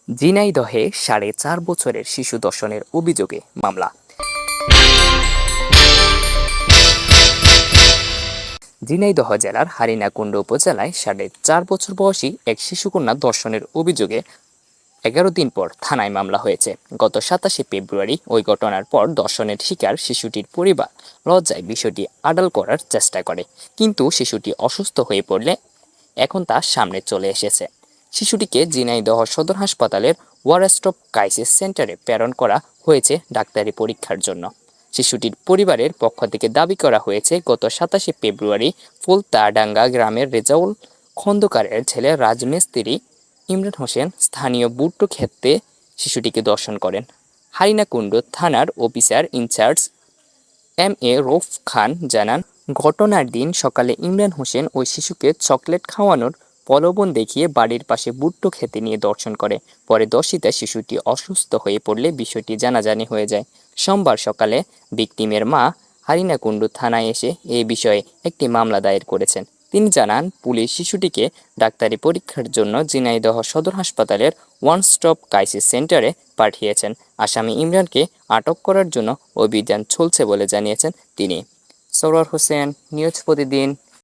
ঝিনাইদহে ৪.৫ বছরের শিশু ধর্ষণের অভিযোগে মামলা। ঝিনাইদহ জেলার হারিনাকুণ্ড উপজেলায় 4.5 বছর বয়সী এক শিশুকন্যা ধর্ষণের অভিযোগে 11 দিন পর থানায় মামলা হয়েছে। গত 27 ফেব্রুয়ারি ওই ঘটনার পর ধর্ষণের শিকার শিশুটির পরিবার লজ্জায় বিষয়টি আড়াল করার চেষ্টা করে, কিন্তু শিশুটি অসুস্থ হয়ে পড়লে এখন তা সামনে চলে এসেছে। শিশুটিকে ঝিনাইদহ সদর হাসপাতালের ওয়ারস্টপ ক্রাইসিস সেন্টারে প্রেরণ করা হয়েছে ডাক্তারি পরীক্ষার জন্য। শিশুটির পরিবারের পক্ষ থেকে দাবি করা হয়েছে, গত 27 ফেব্রুয়ারি ফুলতাডাঙ্গা গ্রামের রেজাউল খন্দকারের ছেলে রাজমিস্ত্রি ইমরান হোসেন স্থানীয় ভুট্টো ক্ষেতে শিশুটিকে ধর্ষণ করেন। হারিনাকুণ্ড থানার অফিসার ইনচার্জ MA রৌফ খান জানান, ঘটনার দিন সকালে ইমরান হোসেন ওই শিশুকে চকলেট খাওয়ানোর প্রলোভন দেখিয়ে বাড়ির পাশে ভুট্টো খেতে নিয়ে ধর্ষণ করে। পরে ধর্ষিতা শিশুটি অসুস্থ হয়ে পড়লে বিষয়টি জানাজানি হয়ে যায়। সোমবার সকালে ভিকটিমের মা হারিনাকুণ্ড থানায় এসে এ বিষয়ে একটি মামলা দায়ের করেছেন। তিনি জানান, পুলিশ শিশুটিকে ডাক্তারি পরীক্ষার জন্য ঝিনাইদহ সদর হাসপাতালের ওয়ান স্টপ ক্রাইসিস সেন্টারে পাঠিয়েছেন। আসামি ইমরানকে আটক করার জন্য অভিযান চলছে বলে জানিয়েছেন তিনি। সরওয়ার হোসেন, নিউজ প্রতিদিন,